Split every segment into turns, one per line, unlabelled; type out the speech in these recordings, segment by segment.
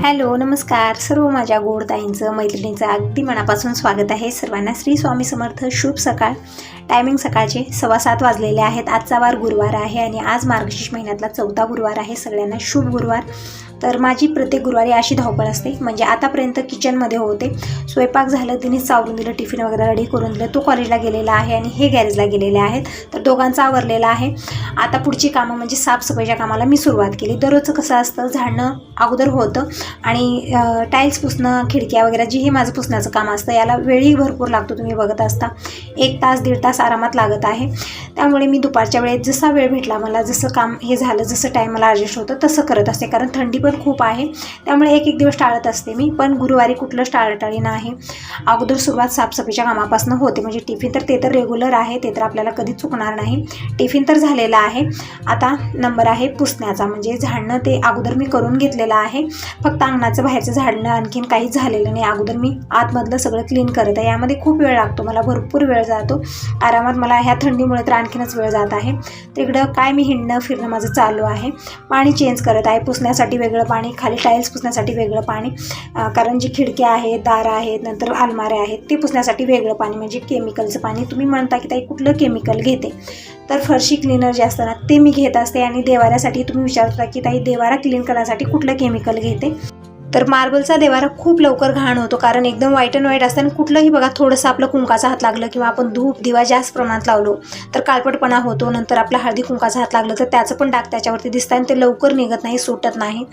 Hello नमस्कार सर्व माझ्या गोड ताईंचं मैत्रिणींचं अगदी मनापासून स्वागत आहे. सर्वांना श्री स्वामी समर्थ. शुभ सकाळ. टायमिंग सकाळचे 7:15 वाजलेले आहेत. आजचा वार गुरुवार आहे आणि आज मार्गशीर्ष महिन्यातला 4था गुरुवार आहे. सगळ्यांना शुभ गुरुवार. तर माझी प्रत्येक गुरुवारी अशी धावपळ असते. म्हणजे आतापर्यंत किचनमध्ये होते, स्वयंपाक झालं, तिने सावरून दिलं, टिफिन वगैरे रेडी करून दिलं, तो कॉलेजला गेलेला आहे आणि हे गॅरेजला गेलेले आहेत. तर दोघांचा आवरलेला आहे. आता पुढची कामं म्हणजे साफसफाईच्या कामाला मी सुरुवात केली. दररोजचं कसं असतं, झाडणं अगोदर होतं आणि टाईल्स पुसणं, खिडक्या वगैरे जे हे माझं पुसण्याचं काम असतं, याला वेळही भरपूर लागतो. तुम्ही बघत असता 1 तास 1.5 तास आरामात लागत आहे. त्यामुळे मी दुपारच्या वेळेत जसा वेळ भेटला मला, जसं काम हे झालं, जसं टाईम मला ॲडजस्ट होतं तसं करत असते. कारण थंडी पण खूप आहे, त्यामुळे एक दिवस टाळत असते मी. पण गुरुवारी कुठलंच टाळाटाळी नाही. अगोदर सुरुवात साफसफाईच्या कामापासून होते. म्हणजे टिफिन तर ते तर रेग्युलर आहे, ते तर आपल्याला कधीच चुकणार नाही. टिफिन तर झालेला आहे. आता नंबर आहे पुसण्याचा. म्हणजे झाडणं ते अगोदर मी करून घेतलेलं आहे. फक्त अंगणाचं बाहेरचं झाडणं आणखीन काहीच झालेलं नाही. अगोदर मी आतमधलं सगळं क्लीन करत आहे. यामध्ये खूप वेळ लागतो, मला भरपूर वेळ जातो आरामात. मला ह्या थंडीमुळे तर आणखीनच वेळ जात आहे. तिकडं काय मी हिंडणं फिरणं माझं चालू आहे. पाणी चेंज करत आहे. पुसण्यासाठी वेगळं पाणी, खाली टाईल्स पुसण्यासाठी वेगळं पाणी, कारण जी खिडक्या आहेत, दारं आहेत, नंतर अलमाऱ्या आहेत, ते पुसण्यासाठी वेगळं पाणी. म्हणजे केमिकलचं पाणी. तुम्ही म्हणता की ताई कुठलं केमिकल घेते, तर फरशी क्लीनर जे असतं ना ते मी घेत असते. आणि देवाऱ्यासाठी तुम्ही विचारता की ताई देवारा क्लीन करण्यासाठी कुठलं केमिकल घेते, तर मार्बलचा देवारा खूप लवकर घाण होतो. कारण एकदम व्हाईट अँड व्हाईट असतं आणि कुठलंही बघा थोडंसं आपलं कुंकाचा हात लागलं किंवा आपण धूप दिवा जास्त प्रमाणात लावलो तर काळपटपणा होतो. नंतर आपला हळदी कुंकाचा हात लागलं तर त्याचं पण डाग त्याच्यावरती दिसतं आणि ते लवकर निघत नाही, सुटत नाही.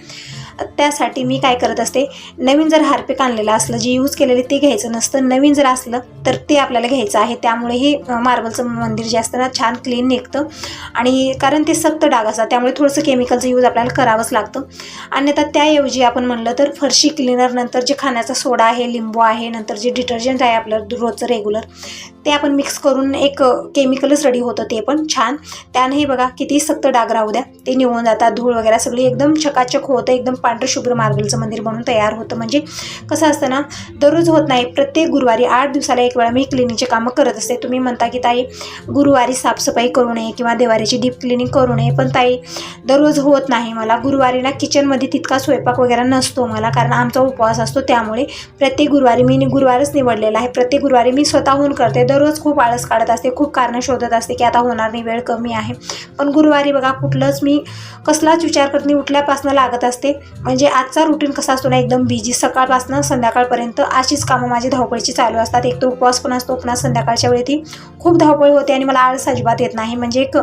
त्यासाठी मी काय करत असते, नवीन जर हार्पिक आणलेलं असलं, जे यूज केलेले ते घ्यायचं नसतं. नवीन जर असलं तर ते आपल्याला घ्यायचं आहे. त्यामुळे हे मार्बलचं मंदिर जे असतं ना छान क्लीन निघतं. आणि कारण ते सक्त डाग असतात, त्यामुळे थोडंसं केमिकलचं यूज आपल्याला करावंच लागतं. अन्यथा त्याऐवजी आपण म्हणलं तर फरशी क्लीनर, नंतर जे खाण्याचा सोडा आहे, लिंबू आहे, नंतर जे डिटर्जंट आहे आपलं रोजचं रेग्युलर, ते आपण मिक्स करून एक केमिकलच रेडी होतं. ते पण छान. त्यानेही बघा किती सक्त डाग राहू द्या ते निघून जातात. धूळ वगैरे सगळी एकदम चकाचक होतं. एकदम पांढरं शुभ्र मार्बलचं मंदिर म्हणून तयार होतं. म्हणजे कसं असतं ना, दररोज होत नाही, प्रत्येक गुरुवारी 8 दिवसाला एक वेळा मी क्लिनिंगचे कामं करत असते. तुम्ही म्हणता की ताई गुरुवारी साफसफाई करू नये किंवा देवारीची डीप क्लिनिंग करू नये, पण ताई दररोज होत नाही मला. गुरुवारी ना किचनमध्ये तितका स्वयंपाक वगैरे नसतो मला, कारण आमचा उपवास असतो. त्यामुळे प्रत्येक गुरुवारी मी गुरुवारच निवडलेला आहे. प्रत्येक गुरुवारी मी स्वतःहून करते. दररोज खूप आळस काढत असते, खूप कारणं शोधत असते की आता होणार नाही, वेळ कमी आहे. पण गुरुवारी बघा कुठलंच मी कसलाच विचार करत नाही, उठल्यापासून लागत असते. म्हणजे आजचा रुटीन कसा असतो ना, एकदम बिझी. सकाळपासून संध्याकाळपर्यंत अशीच कामं माझी धावपळीची चालू असतात. एक तर उपवास पण असतो, पुन्हा संध्याकाळच्या वेळी ती खूप धावपळ होते आणि मला आळस अजिबात येत नाही. म्हणजे एक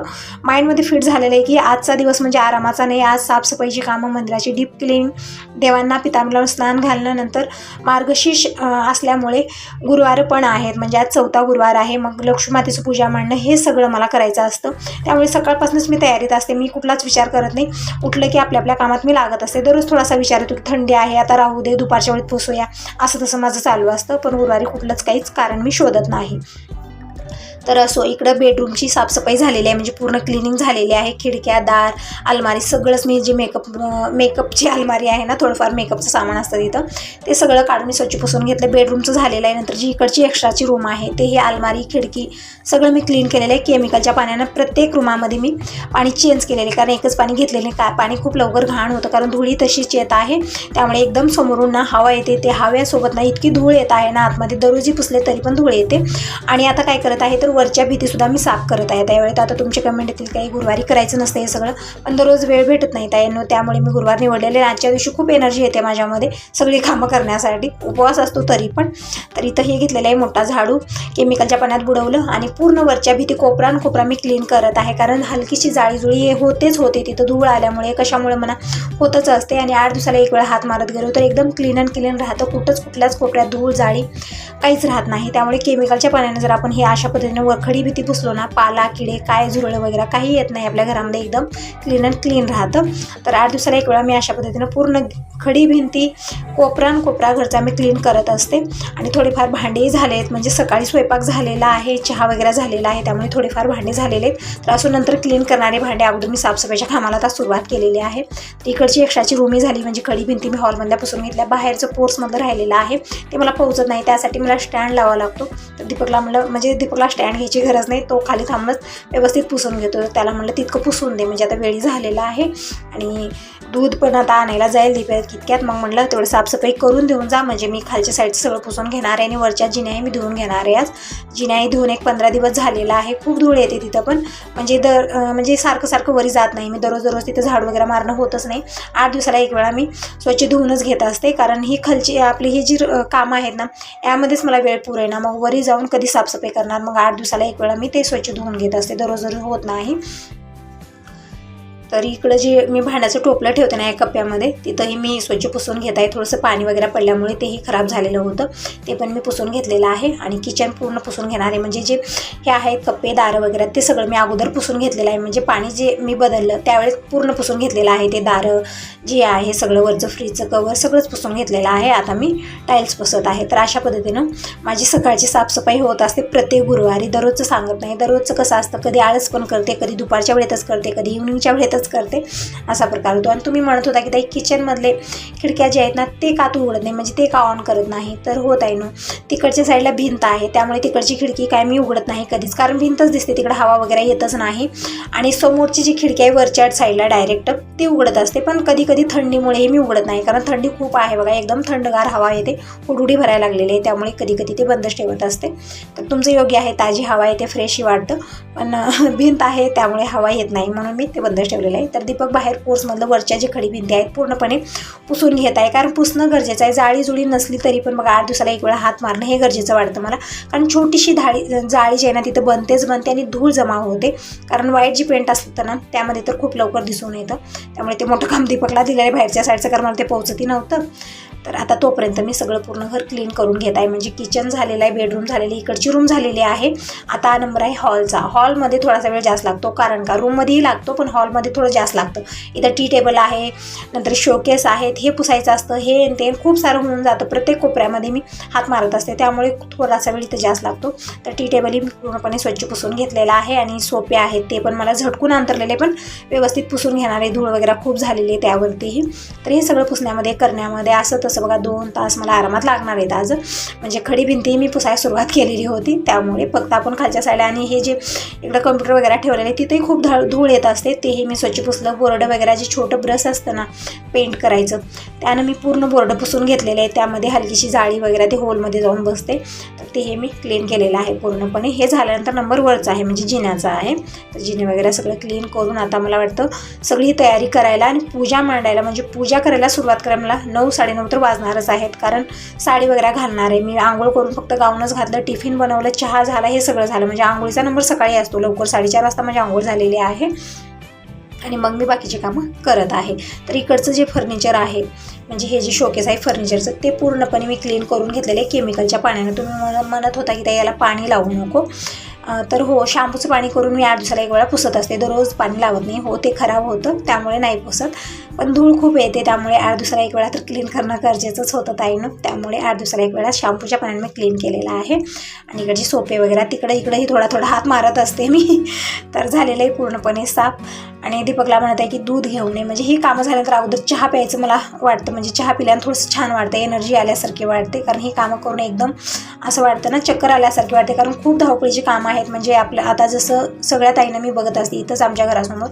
माइंडमध्ये फिट झालेलं आहे की आजचा दिवस म्हणजे आरामाचा नाही. आज साफसफाईची कामं, मंदिराची डीप क्लीनिंग, देवांना पितांबरावर स्नान घालणं, नंतर मार्गशीर्ष असल्यामुळे गुरुवार पण आहेत. म्हणजे आज 4था गुरुवार आहे. मग लक्ष्मीमातेचं पूजा मांडणं हे सगळं मला करायचं असतं. त्यामुळे सकाळपासूनच मी तयारीत असते. मी कुठलाच विचार करत नाही. उठलं की आपल्या आपल्या कामात मी लागत असते. दररोज थोडासा विचार येतो की थंडी आहे, आता राहू दे, दुपारच्या वेळेत पुसूया, असं तसं माझं चालू असतं. पण गुरुवारी कुठलंच काहीच कारण मी शोधत नाही. तर असो, इकडं बेडरूमची साफसफाई झालेली आहे. म्हणजे पूर्ण क्लिनिंग झालेली आहे. खिडक्या, दार, अलमारी सगळंच मी जे मेकअपची अलमारी आहे ना, थोडंफार मेकअपचं सामान असतं तिथं, ते सगळं काढून मी स्वच्छ पुसून घेतलं. बेडरूमचं झालेलं आहे. नंतर जी इकडची एक्स्ट्राची रूम आहे ते ही अलमारी, खिडकी सगळं मी क्लीन केलेलं आहे. केमिकलच्या पाण्यानं प्रत्येक रूमामध्ये मी पाणी चेंज केलेलं आहे. कारण एकच पाणी घेतलेलं नाही, पाणी खूप लवकर घाण होतं. कारण धुळी तशीच येत आहे. त्यामुळे एकदम समोरून ना हवा येते, ते हव्यासोबत ना इतकी धूळ येत आहे ना आतमध्ये, दररोजही पुसले तरी पण धूळ येते. आणि आता काय करत आहे तर वरच्या भीतीसुद्धा मी साफ करत आहे. त्यावेळेत आता तुमचे कमेंट येतील काही गुरुवारी करायचं नसतं हे सगळं, पण दररोज वेळ भेटत नाही ताईंनो. त्यामुळे मी गुरुवार निवडलेले. आजच्या दिवशी खूप एनर्जी येते माझ्यामध्ये सगळी कामं करण्यासाठी. उपवास असतो तरी पण. तर इथं हे घेतलेलं आहे मोठा झाडू, केमिकलच्या पाण्यात बुडवलं आणि पूर्ण वरच्या भीती कोपरा मी क्लीन करत आहे. कारण हलकीशी जाळीजुळी होते तिथं धूळ आल्यामुळे, कशामुळे म्हणा होतच असते. आणि 8 दिवसाला एक वेळा हात मारत गेलो तर एकदम क्लीन राहतं. कुठल्याच कोपऱ्यात धूळ जाळी काहीच राहत नाही. त्यामुळे केमिकलच्या पाण्याने जर आपण हे अशा पद्धतीने वरखडी भीती पुसलो ना, पाला, किडे, काय झुरळ वगैरे काही येत नाही आपल्या घरामध्ये. एकदम क्लीन राहतं. तर 8 दिवसाला एक वेळा मी अशा पद्धतीनं पूर्ण खडी भिंती, कोपरा घरचा मी क्लीन करत असते. आणि थोडेफार भांडेही झाले आहेत. म्हणजे सकाळी स्वयंपाक झालेला आहे, चहा वगैरे झालेला आहे, त्यामुळे थोडेफार भांडे झालेले आहेत. तर असं नंतर क्लीन करणारे भांडे अगोदर मी साफसफाईच्या कामाला आता सुरुवात केलेली आहे. तर इकडची एक्स्ट्राची रूमही झाली. म्हणजे खडी भिंती मी हॉलमधल्या पुसून घेतल्या. बाहेरचं पोर्समधलं राहिलेलं आहे ते मला पोहोचत नाही, त्यासाठी मला स्टँड लावावा लागतो. तर दीपकला स्टँड स्टँड घ्यायची गरज नाही, तो खाली थांबूनच व्यवस्थित पुसून घेतो. त्याला म्हणलं तितकं पुसून दे, म्हणजे आता वेळी झालेला आहे आणि दूध पण आता आणायला जाईल तितक्यात. मग म्हटलं तेवढं साफसफाई करून देऊन जा, म्हणजे मी खालच्या साईडचं सगळं पुसून घेणार आहे आणि वरच्या जिन्याही मी धुवून घेणार आहे. आज जिन्याही धुवून एक 15 दिवस झालेला आहे. खूप धूळ येते तिथं पण, म्हणजे सारखं वरी जात नाही मी. दररोज तिथं झाड वगैरे मारणं होतच नाही. 8 दिवसाला एक वेळा मी स्वच्छ धुवूनच घेत असते, कारण ही खालची आपली ही जी कामं आहेत ना यामध्येच मला वेळ पुरे ना. मग वरी जाऊन कधी साफसफाई करणार. मग 8 दिवसाला एक वेळा मी ते स्वच्छ धुवून घेत असते, दररोज होत नाही. तर इकडं जे मी भांड्याचं टोपलं ठेवते ना या कप्प्यामध्ये, तिथंही मी स्वच्छ पुसून घेत आहे. थोडंसं पाणी वगैरे पडल्यामुळे तेही खराब झालेलं होतं, ते पण मी पुसून घेतलेलं आहे. आणि किचन पूर्ण पुसून घेणार आहे, म्हणजे जे हे आहेत कप्पे दारं वगैरे ते सगळं मी अगोदर पुसून घेतलेलं आहे. म्हणजे पाणी जे मी बदललं त्यावेळेस पूर्ण पुसून घेतलेलं आहे. ते दारं जे आहे सगळं, वरचं फ्रीजचं कवर सगळंच पुसून घेतलेलं आहे. आता मी टाईल्स पुसत आहे. तर अशा पद्धतीनं माझी सकाळची साफसफाई होत असते प्रत्येक गुरुवारी. दररोजचं सांगत नाही. दररोजचं कसं असतं, कधी आळस पण करते, कधी दुपारच्या वेळेतच करते, कधी इव्हनिंगच्या वेळेतच करते, असा प्रकार होतो. आणि तुम्ही म्हणत होता की ताई किचनमधले खिडक्या जे आहेत ना ते का तू उघडत नाही, म्हणजे ते का ऑन करत नाही. तर होत आहे ना, तिकडच्या साईडला भिंत आहे, त्यामुळे तिकडची खिडकी काय मी उघडत नाही कधीच, कारण भिंतच दिसते, तिकडे हवा वगैरे येतच नाही. आणि समोरची जी खिडकी आहे वरच्या साईडला डायरेक्ट ती उघडत असते, पण कधी कधी थंडीमुळेही मी उघडत नाही, कारण थंडी खूप आहे बघा, एकदम थंडगार हवा येते, हुडहुडी भरायला लागलेली आहे, त्यामुळे कधी कधी ते बंदच ठेवत असते. तर तुमचं योग्य आहे, ताजी हवा येते, फ्रेशही वाटतं, पण भिंत आहे त्यामुळे हवा येत नाही, म्हणून मी ते बंदच ठेवलेलं आहे. तर दीपक बाहेर कोर्समधलं वरच्या जे खडी भिंती आहेत पूर्णपणे पुसून घेत आहे, कारण पुसणं गरजेचं आहे. जाळी जुळी नसली तरी पण बघा 8 दिवसाला एक वेळा हात मारणं हे गरजेचं वाटतं मला, कारण छोटीशी जाळी जी आहे ना तिथं बनते आणि धूळ जमा होते, कारण व्हाईट जी पेंट असतं ना त्यामध्ये तर खूप लवकर दिसून येतं. त्यामुळे ते मोठं काम दीपकला दिलेलं आहे बाहेरच्या साईडचं, कारण मला ते पोहोचतही नव्हतं. तर आता तोपर्यंत मी सगळं पूर्ण घर क्लीन करून घेत आहे, म्हणजे किचन झालेलं आहे, बेडरूम झालेली, इकडची रूम झालेली आहे. आता नंबर आहे हॉलचा. हॉलमध्ये थोडासा वेळ जास्त लागतो, कारण का रूममध्येही लागतो पण हॉलमध्ये थोडं जास्त लागतं. इथं टी टेबल आहे, नंतर शोकेस आहेत, हे पुसायचं असतं, हे ते खूप सारं होऊन जातं. प्रत्येक कोपऱ्यामध्ये मी हात मारत असते, त्यामुळे थोडासा वेळ इथं जास्त लागतो. तर टी टेबलही मी पूर्णपणे स्वच्छ पुसून घेतलेला आहे, आणि सोपे आहेत ते पण मला झटकून अंतरलेले, पण व्यवस्थित पुसून घेणारे, धूळ वगैरे खूप झालेली आहे त्यावरतीही. तर हे सगळं पुसण्यामध्ये करण्यामध्ये असं तसं बघा 2 तास मला आरामात लागणार आहेत आज, म्हणजे खडी भिंती मी पुसायला सुरुवात केलेली होती, त्यामुळे फक्त आपण खालच्या साईडला आणि हे जे इकडं कम्प्युटर वगैरे ठेवलेले तिथेही खूप धूळ येत असते, तेही मी स्वच्छ पुसलं. बोर्ड वगैरे जे छोटं ब्रश असतं ना पेंट करायचं, त्यानं मी पूर्ण बोर्ड पुसून घेतलेले आहे. त्यामध्ये हलकीशी जाळी वगैरे ते होलमध्ये जाऊन बसते, तर ते हे मी क्लीन केलेलं आहे पूर्णपणे. हे झाल्यानंतर नंबर वरचा आहे, म्हणजे जिन्याचा आहे. तर जिने वगैरे सगळं क्लीन करून आता मला वाटतं सगळी तयारी करायला आणि पूजा मांडायला, म्हणजे पूजा करायला सुरुवात करायला मला 9 साडेनऊ तर वाजणारच आहेत, कारण साडी वगैरे घालणार आहे मी. आंघोळ करून फक्त गाऊनच घातलं, टिफिन बनवलं, चहा झाला, हे सगळं झालं. म्हणजे आंघोळीचा नंबर सकाळी असतो लवकर, 4:30 वाजता माझी आंघोळ झालेली आहे, आणि मग मी बाकीची कामं करत आहे. तर इकडचं जे फर्निचर आहे, म्हणजे हे जे शोकेस आहे फर्निचरचं, ते पूर्णपणे मी क्लीन करून घेतलेलं आहे केमिकलच्या पाण्यानं. तुम्ही म्हणत होता की याला पाणी लावू नको, तर हो, शॅम्पूचं पाणी करून मी 8 दिवसाला एक वेळा पुसत असते, दररोज पाणी लावत नाही. हो, ते खराब होतं त्यामुळे नाही पुसत, पण धूळ खूप येते, त्यामुळे 8 दिवसाला एक वेळा तर क्लीन करणं गरजेचंच होतं ताईनं. त्यामुळे 8 दिवसाला एक वेळा शॅम्पूच्या पाण्याने मी क्लीन केलेलं आहे. आणि इकडचे सोपे वगैरे इकडेही थोडा हात मारत असते मी. तर झालेलं आहे पूर्णपणे साफ. आणि दीपकला म्हणत आहे की दूध घेऊन ये, म्हणजे ही कामं झाल्यानंतर अगोदर चहा प्यायचं मला वाटतं, म्हणजे चहा पिल्यानं थोडंसं छान वाटतं, एनर्जी आल्यासारखी वाटते, कारण ही कामं करून एकदम असं वाटतं ना चक्कर आल्यासारखी वाटते, कारण खूप धावपळीची कामं आहेत. म्हणजे आपलं आता जसं सगळ्या ताईंना मी बघत असते, इथंच आमच्या घरासमोर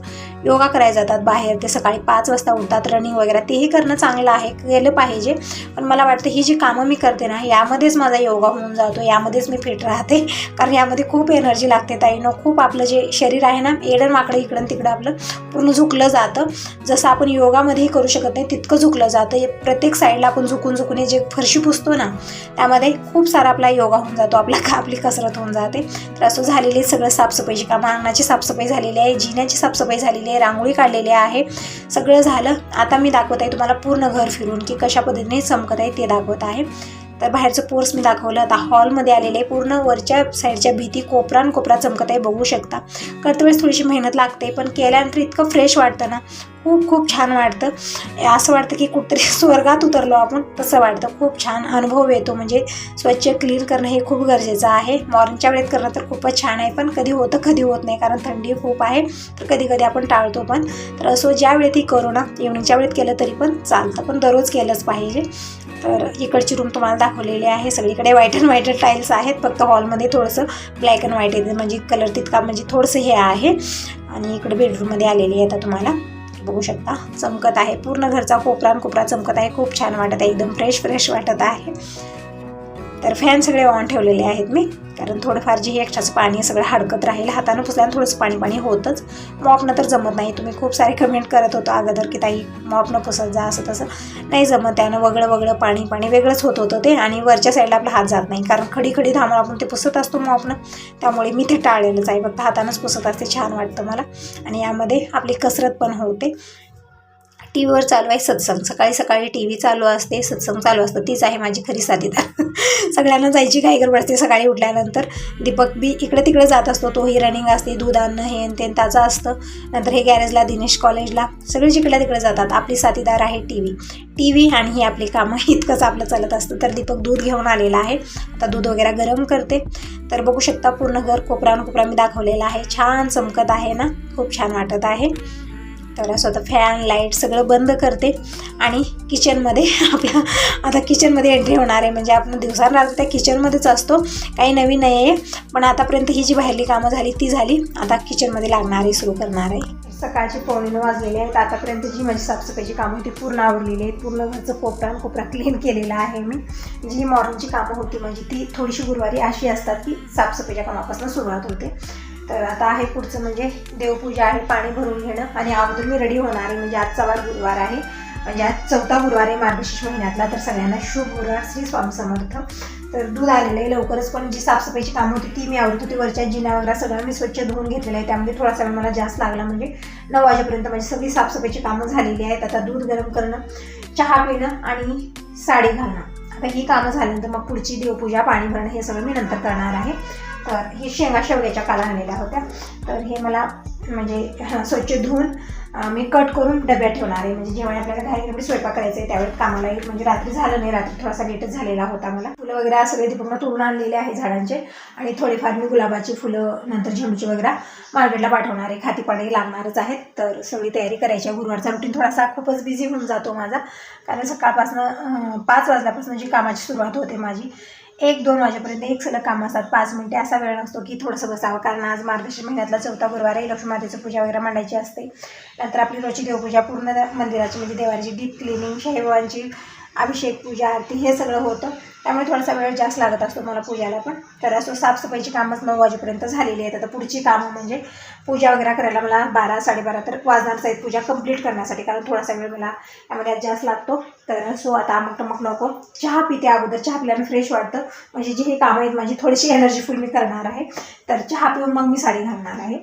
योगा करायला जातात बाहेर, ते सकाळी 5 वाजता उठतात, रनिंग वगैरे तेही करणं चांगलं आहे, केलं पाहिजे. पण मला वाटतं ही जी कामं मी करते ना यामध्येच माझा योगा होऊन जातो, यामध्येच मी फिट राहते, कारण यामध्ये खूप एनर्जी लागते ताईनं. खूप आपलं जे शरीर आहे ना एडन वाकडं इकडं तिकडं आपलं पूर्ण झुकलं जातं, जसं आपण योगामध्येही करू शकत नाही तितकं झुकलं जातं. प्रत्येक साईडला आपण झुकून जे फरशी पुसतो ना त्यामध्ये खूप सारा आपला योगा होऊन जातो, आपली कसरत होऊन जाते. तर असं झालेली सगळं साफसफाईची कामं, अंगणाची साफसफाई झालेली आहे, जिन्याची साफसफाई झालेली आहे, रांगोळी काढलेली आहे, सगळं झालं. आता मी दाखवत आहे तुम्हाला पूर्ण घर फिरून की कशा पद्धतीने चमकत आहे ते दाखवत आहे. तर बाहेरचं पोर्स मी दाखवलं. आता हॉलमध्ये आलेले आहे, पूर्ण वरच्या साईडच्या भीती कोपरा चमकत आहे, बघू शकता. करते वेळेस थोडीशी मेहनत लागते, पण केल्यानंतर इतकं फ्रेश वाटतं ना, खूप छान वाटतं. असं वाटतं की कुठेतरी स्वर्गात उतरलो आपण, तसं वाटतं. खूप छान अनुभव येतो, म्हणजे स्वच्छ क्लीन करणं हे खूप गरजेचं आहे. मॉर्निंगच्या वेळेत करणं तर खूपच छान आहे, पण कधी होतं कधी होत नाही, कारण थंडी खूप आहे, तर कधी आपण टाळतो पण. तर असं ज्या वेळेतही करू ना, इव्हनिंगच्या वेळेत केलं तरी पण चालतं, पण दररोज केलंच पाहिजे. तर इकडची रूम तुम्हाला दाखवलेली आहे. सगळीकडे व्हाईट अँड व्हाईट टाईल्स आहेत, फक्त हॉलमध्ये थोडंसं ब्लॅक अँड व्हाईट येते, म्हणजे कलर तितका म्हणजे थोडंसं हे आहे. आणि इकडे बेडरूममध्ये आलेली आहे. आता तुम्हाला बघू शकता चमकत आहे, पूर्ण घरचा कोपरा चमकत आहे. खूप छान वाटत आहे, एकदम फ्रेश वाटत आहे. तर फॅन सगळे ऑन ठेवलेले आहेत मी, कारण थोडंफार जे एक्स्ट्राचं पाणी सगळं हडकत राहील. हातानं पुसल्यानं थोडंसं पाणी होतंच. मॉपनं तर जमत नाही. तुम्ही खूप सारे कमेंट करत होतो अगोदर की ताई मॉपनं पुसत जा, असं तसं नाही जमत. त्यानं वगळं पाणी वेगळंच होत होतं ते, आणि वरच्या साईडला आपला हात जात नाही, कारण खडी धामून आपण ते पुसत असतो मॉपनं. त्यामुळे मी ते टाळलेलंच आहे, फक्त हातानंच पुसत असते. छान वाटतं मला, आणि यामध्ये आपली कसरत पण होते. टी व्हीवर चालू आहे सत्संग, सकाळी टी व्ही चालू असते, सत्संग चालू असतं. तीच आहे माझी खरी साथीदार. सगळ्यांना जायची काही गडबड असते सकाळी उठल्यानंतर. दीपक बी इकडे तिकडे जात असतो, तोही रनिंग असते, दूध आणणं हे ते त्याचं असतं. नंतर हे गॅरेजला, दिनेश कॉलेजला, सगळे जिकडे तिकडे जातात. आपली साथीदार आहे टी व्ही आणि ही आपली कामं. इतकंच आपलं चालत असतं. तर दीपक दूध घेऊन आलेला आहे, आता दूध वगैरे गरम करते. तर बघू शकता पूर्ण घर कोपरा मी दाखवलेला आहे. छान चमकत आहे ना, खूप छान वाटत आहे. तर असं आता फॅन लाईट सगळं बंद करते, आणि किचनमध्ये आता किचनमध्ये एंट्री होणार आहे. म्हणजे आपण दिवसांरात्र त्या किचनमध्येच असतो, काही नवीन नाही आहे. पण आतापर्यंत ही जी बाहेरली कामं झाली ती झाली, आता किचनमध्ये लागणार आहे, सुरू करणार आहे. सकाळचे 9:15 वाजलेले आहेत. आतापर्यंत जी माझी साफसफाईची कामं होती पूर्ण आवरलेली आहेत. पूर्ण घरचं कोपरा क्लीन केलेला आहे मी. जी मॉर्निंगची कामं होती म्हणजे ती थोडीशी गुरुवारी अशी असतात की साफसफाईच्या कामापासून सुरुवात होते. तर आता आहे पुढचं म्हणजे देवपूजा आहे, पाणी भरून घेणं, आणि अगोदर मी रेडी होणार आहे. म्हणजे आजचा वार गुरुवार आहे, म्हणजे आज 4था गुरुवार आहे मार्गशीर्ष महिन्यातला. तर सगळ्यांना शुभ गुरुवार, श्री स्वामी समर्थ. तर दूध आलेलं आहे लवकरच, पण जी साफसफाईची कामं होती ती मी आवडत होती. वरच्या जिना वगैरे सगळं मी स्वच्छ धुवून घेतलेलं आहे, त्यामध्ये थोडासा वेळ मला जास्त लागला. म्हणजे 9 वाजेपर्यंत माझी सगळी साफसफाईची कामं झालेली आहेत. आता दूध गरम करणं, चहा पिणं आणि साडी घालणं. आता ही कामं झाल्यानंतर मग पुढची देवपूजा, पाणी भरणं हे सगळं मी नंतर करणार आहे. तर हे शेवग्याच्या काळा आणलेल्या होत्या. तर हे मला म्हणजे स्वच्छ धुवून मी कट करून डब्यात ठेवणार आहे. म्हणजे जेव्हा आपल्याला घाई स्वयंपाक करायचं आहे त्यावेळेस कामाला येईल. म्हणजे रात्री झालं नाही, रात्री थोडासा लेटच झालेला होता मला. फुलं वगैरे सगळे दीपकनं तोडून आणलेले आहे झाडांचे, आणि थोडेफार मी गुलाबाची फुलं, नंतर झेंडूची वगैरे मार्केटला पाठवणार आहे. खातीपाणी लागणारच आहेत. तर सगळी तयारी करायची आहे. गुरुवारचा रुटीन थोडासा खूपच बिझी होऊन जातो माझा, कारण सकाळपासून 5 वाजल्यापासून जी कामाची सुरुवात होते माझी 1-2 वाजेपर्यंत एक सलग काम असतात. 5 मिनिटे असा वेळ नसतो की थोडंसं बसावं, कारण आज मार्गशीर्ष महिन्यातला 4था गुरुवार आहे. लक्ष्मी मातेचं पूजा वगैरे मांडायची असते. नंतर आपली रोजची देवपूजा, पूर्ण मंदिराची म्हणजे देवाची डीप क्लिनिंग, शाहीबाबांची अभिषेक, पूजा, आरती हे सगळं होतं. त्यामुळे थोडासा वेळ जास्त लागत असतो मला पूजाला पण. तर असं साफसफाईची कामच 9 वाजेपर्यंत झालेली आहेत. आता पुढची कामं म्हणजे पूजा वगैरे करायला मला 12-12:30 तर वाजणारच आहेत पूजा कंप्लीट करण्यासाठी, कारण थोडासा वेळ मला यामध्ये जास्त लागतो. तर सो आता मग नको, चहा पिते अगोदर. चहा पिल्यानं फ्रेश वाटतं, म्हणजे जी हे कामं आहेत माझी थोडीशी एनर्जीफुल मी करणार आहे. तर चहा पिऊन मग मी साडी घालणार आहे.